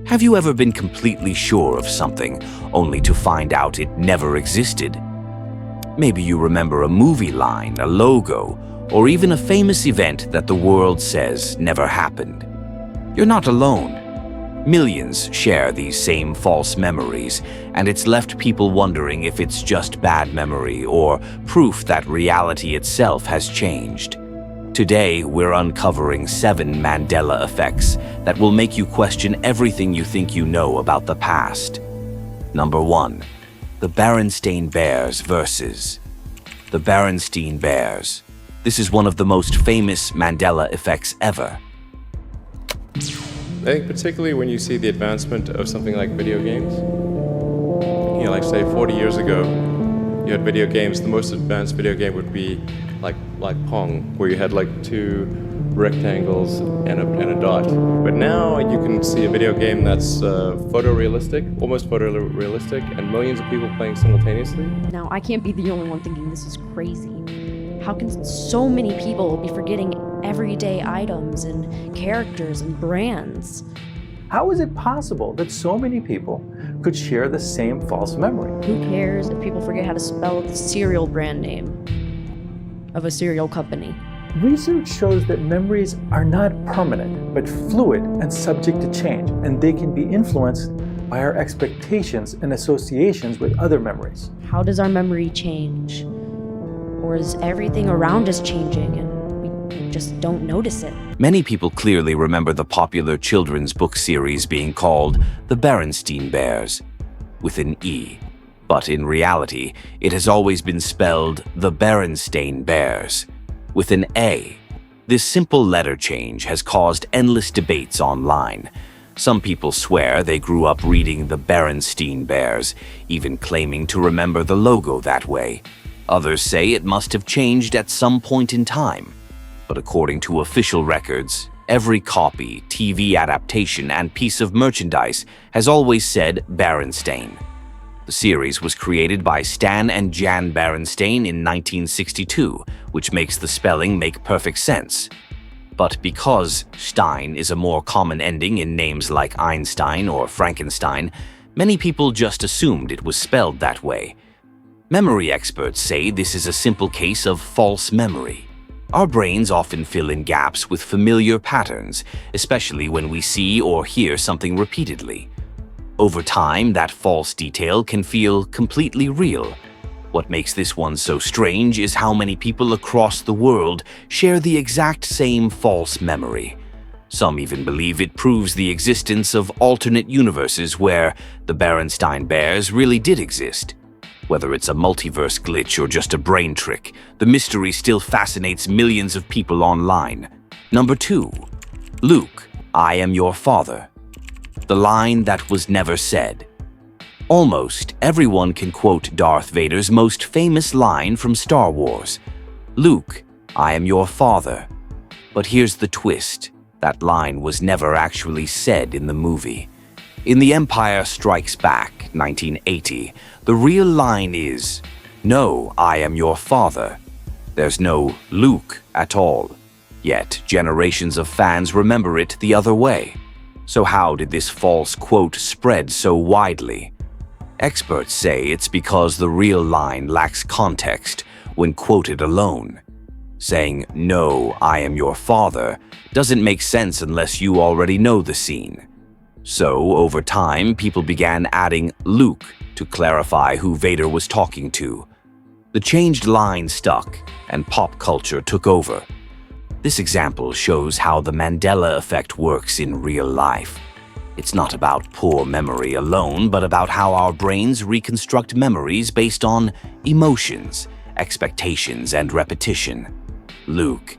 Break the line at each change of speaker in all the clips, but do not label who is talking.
Have you ever been completely sure of something, only to find out it never existed? Maybe you remember a movie line, a logo, or even a famous event that the world says never happened. You're not alone. Millions share these same false memories, and it's left people wondering if it's just bad memory or proof that reality itself has changed. Today, we're uncovering 7 Mandela Effects that will make you question everything you think you know about the past. Number 1. The Berenstain Bears versus the Berenstain Bears. This is one of the most famous Mandela Effects ever.
I think particularly when you see the advancement of something like video games, like say 40 years ago, you had video games. The most advanced video game would be like Pong, where you had like 2 rectangles and a dot. But now you can see a video game that's photorealistic, almost photorealistic, and millions of people playing simultaneously.
Now, I can't be the only one thinking this is crazy. How can so many people be forgetting everyday items and characters and brands?
How is it possible that so many people could share the same false memory?
Who cares if people forget how to spell the cereal brand name of a cereal company?
Research shows that memories are not permanent, but fluid and subject to change, and they can be influenced by our expectations and associations with other memories.
How does our memory change? Or is everything around us changing and we just don't notice it?
Many people clearly remember the popular children's book series being called the Berenstain Bears, with an E. But in reality, it has always been spelled the Berenstain Bears, with an A. This simple letter change has caused endless debates online. Some people swear they grew up reading the Berenstain Bears, even claiming to remember the logo that way. Others say it must have changed at some point in time. But according to official records, every copy, TV adaptation, and piece of merchandise has always said Berenstain. The series was created by Stan and Jan Berenstein in 1962, which makes the spelling make perfect sense. But because Stein is a more common ending in names like Einstein or Frankenstein, many people just assumed it was spelled that way. Memory experts say this is a simple case of false memory. Our brains often fill in gaps with familiar patterns, especially when we see or hear something repeatedly. Over time, that false detail can feel completely real. What makes this one so strange is how many people across the world share the exact same false memory. Some even believe it proves the existence of alternate universes where the Berenstain Bears really did exist. Whether it's a multiverse glitch or just a brain trick, the mystery still fascinates millions of people online. Number 2. Luke, I am your father. The line that was never said. Almost everyone can quote Darth Vader's most famous line from Star Wars. Luke, I am your father. But here's the twist. That line was never actually said in the movie. In The Empire Strikes Back, 1980, the real line is, "No, I am your father." There's no Luke at all. Yet, generations of fans remember it the other way. So how did this false quote spread so widely? Experts say it's because the real line lacks context when quoted alone. Saying, "No, I am your father," doesn't make sense unless you already know the scene. So, over time, people began adding Luke to clarify who Vader was talking to. The changed line stuck, and pop culture took over. This example shows how the Mandela Effect works in real life. It's not about poor memory alone, but about how our brains reconstruct memories based on emotions, expectations, and repetition. Luke,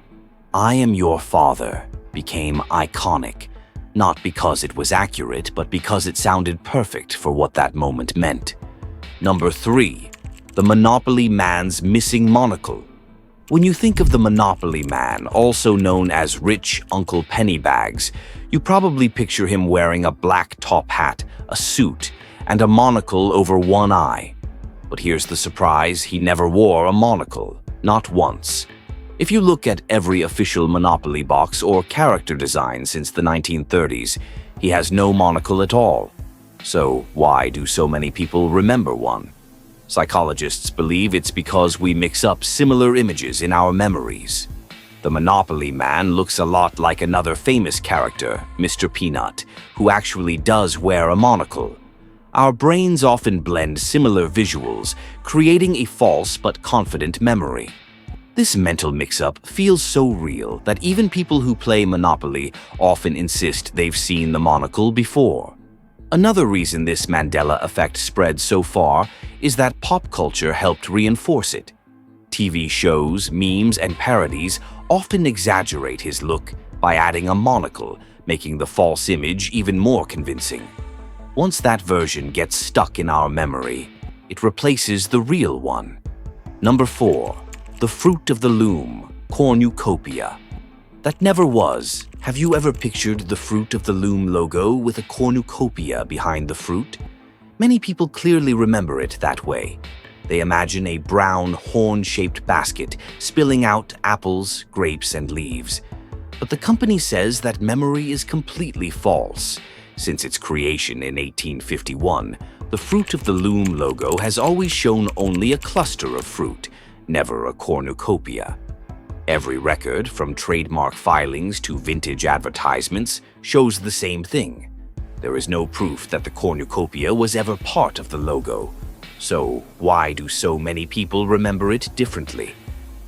I am your father became iconic. Not because it was accurate, but because it sounded perfect for what that moment meant. Number 3. The Monopoly Man's Missing Monocle. When you think of the Monopoly Man, also known as Rich Uncle Pennybags, you probably picture him wearing a black top hat, a suit, and a monocle over one eye. But here's the surprise, he never wore a monocle, not once. If you look at every official Monopoly box or character design since the 1930s, He has no monocle at all. So why do so many people remember one? Psychologists believe it's because we mix up similar images in our memories. The Monopoly Man looks a lot like another famous character, Mr. Peanut, who actually does wear a monocle. Our brains often blend similar visuals, creating a false but confident memory. This mental mix-up feels so real that even people who play Monopoly often insist they've seen the monocle before. Another reason this Mandela effect spread so far is that pop culture helped reinforce it. TV shows, memes, and parodies often exaggerate his look by adding a monocle, making the false image even more convincing. Once that version gets stuck in our memory, it replaces the real one. Number 4. The fruit of the loom, Cornucopia. That never was. Have you ever pictured the fruit of the Loom logo with a cornucopia behind the fruit? Many people clearly remember it that way. They imagine a brown, horn-shaped basket spilling out apples, grapes, and leaves. But the company says that memory is completely false. Since its creation in 1851, the fruit of the Loom logo has always shown only a cluster of fruit, never a cornucopia. Every record, from trademark filings to vintage advertisements, shows the same thing. There is no proof that the cornucopia was ever part of the logo. So, why do so many people remember it differently?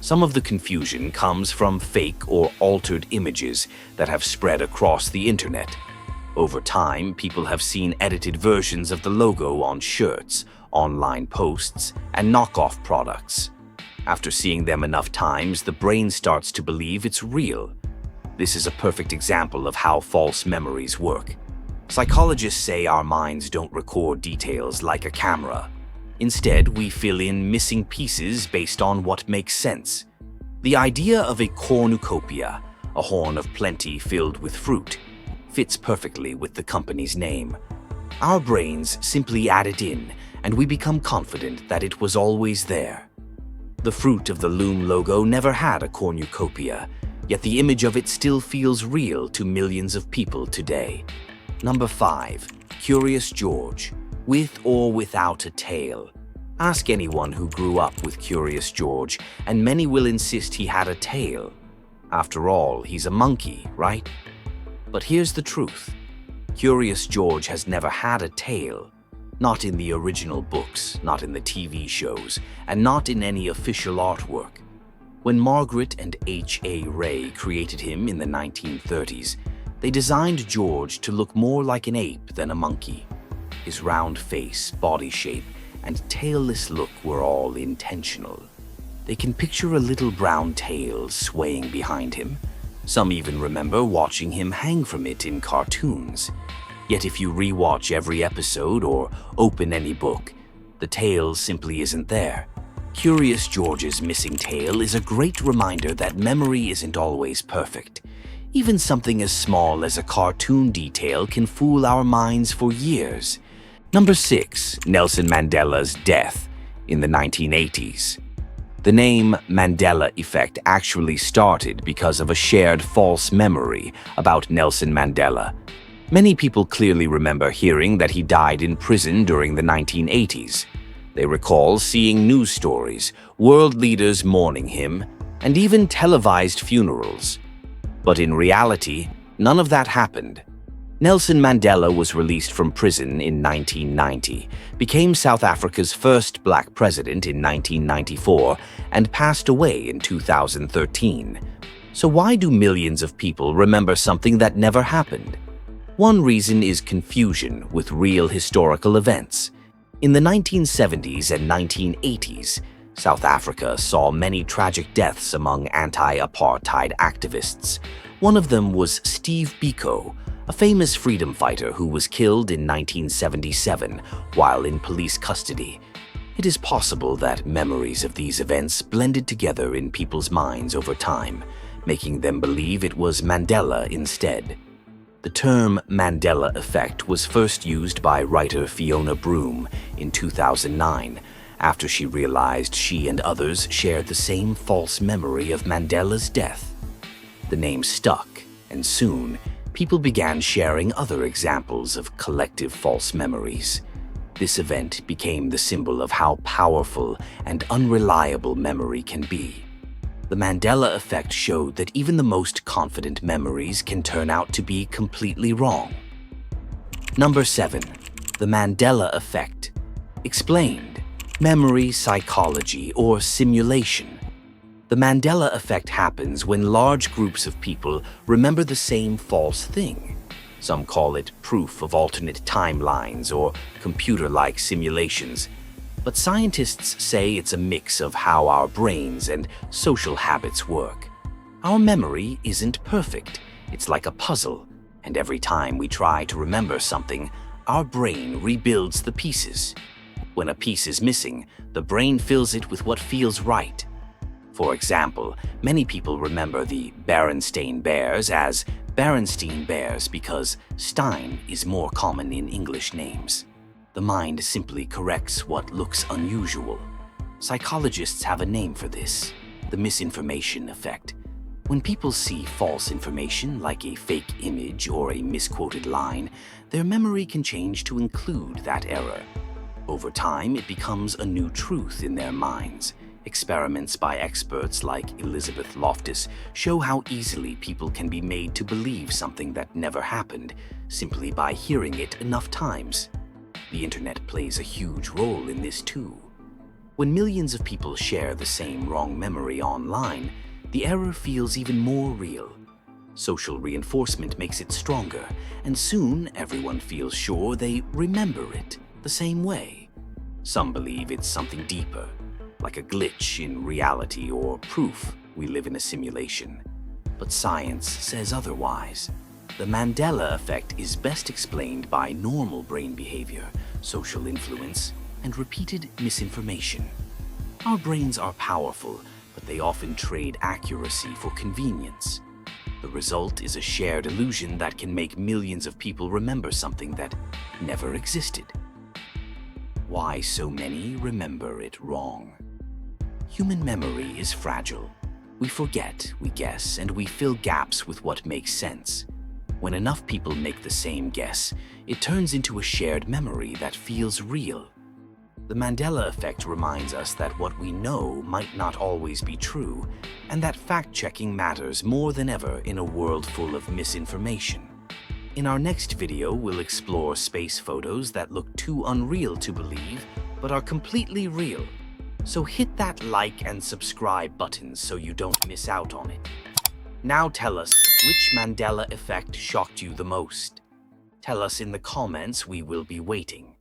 Some of the confusion comes from fake or altered images that have spread across the internet. Over time, people have seen edited versions of the logo on shirts, online posts, and knockoff products. After seeing them enough times, the brain starts to believe it's real. This is a perfect example of how false memories work. Psychologists say our minds don't record details like a camera. Instead, we fill in missing pieces based on what makes sense. The idea of a cornucopia, a horn of plenty filled with fruit, fits perfectly with the company's name. Our brains simply add it in, and we become confident that it was always there. The fruit of the Loom logo never had a cornucopia, yet the image of it still feels real to millions of people today. Number 5. Curious George, with or without a tail. Ask anyone who grew up with Curious George, and many will insist he had a tail. After all, he's a monkey, right? But here's the truth. Curious George has never had a tail. Not in the original books, not in the TV shows, and not in any official artwork. When Margaret and H.A. Ray created him in the 1930s, they designed George to look more like an ape than a monkey. His round face, body shape, and tailless look were all intentional. They can picture a little brown tail swaying behind him. Some even remember watching him hang from it in cartoons. Yet if you rewatch every episode or open any book, the tail simply isn't there. Curious George's missing tail is a great reminder that memory isn't always perfect. Even something as small as a cartoon detail can fool our minds for years. Number 6. Nelson Mandela's death in the 1980s. The name Mandela Effect actually started because of a shared false memory about Nelson Mandela. Many people clearly remember hearing that he died in prison during the 1980s. They recall seeing news stories, world leaders mourning him, and even televised funerals. But in reality, none of that happened. Nelson Mandela was released from prison in 1990, became South Africa's first black president in 1994, and passed away in 2013. So why do millions of people remember something that never happened? One reason is confusion with real historical events. In the 1970s and 1980s, South Africa saw many tragic deaths among anti-apartheid activists. One of them was Steve Biko, a famous freedom fighter who was killed in 1977 while in police custody. It is possible that memories of these events blended together in people's minds over time, making them believe it was Mandela instead. The term Mandela Effect was first used by writer Fiona Broome in 2009, after she realized she and others shared the same false memory of Mandela's death. The name stuck, and soon, people began sharing other examples of collective false memories. This event became the symbol of how powerful and unreliable memory can be. The Mandela Effect showed that even the most confident memories can turn out to be completely wrong. Number 7. The Mandela Effect. Explained: memory psychology or simulation. The Mandela Effect happens when large groups of people remember the same false thing. Some call it proof of alternate timelines or computer-like simulations. But scientists say it's a mix of how our brains and social habits work. Our memory isn't perfect. It's like a puzzle, and every time we try to remember something, our brain rebuilds the pieces. When a piece is missing, the brain fills it with what feels right. For example, many people remember the Berenstain Bears as Berenstain Bears because Stein is more common in English names. The mind simply corrects what looks unusual. Psychologists have a name for this: the misinformation effect. When people see false information, like a fake image or a misquoted line, their memory can change to include that error. Over time, it becomes a new truth in their minds. Experiments by experts like Elizabeth Loftus show how easily people can be made to believe something that never happened simply by hearing it enough times. The internet plays a huge role in this too. When millions of people share the same wrong memory online, the error feels even more real. Social reinforcement makes it stronger, and soon everyone feels sure they remember it the same way. Some believe it's something deeper, like a glitch in reality or proof we live in a simulation. But science says otherwise. The Mandela Effect is best explained by normal brain behavior, social influence, and repeated misinformation. Our brains are powerful, but they often trade accuracy for convenience. The result is a shared illusion that can make millions of people remember something that never existed. Why so many remember it wrong? Human memory is fragile. We forget, we guess, and we fill gaps with what makes sense. When enough people make the same guess, it turns into a shared memory that feels real. The Mandela Effect reminds us that what we know might not always be true, and that fact-checking matters more than ever in a world full of misinformation. In our next video, we'll explore space photos that look too unreal to believe, but are completely real. So hit that like and subscribe buttons so you don't miss out on it. Now tell us, which Mandela Effect shocked you the most? Tell us in the comments, we will be waiting.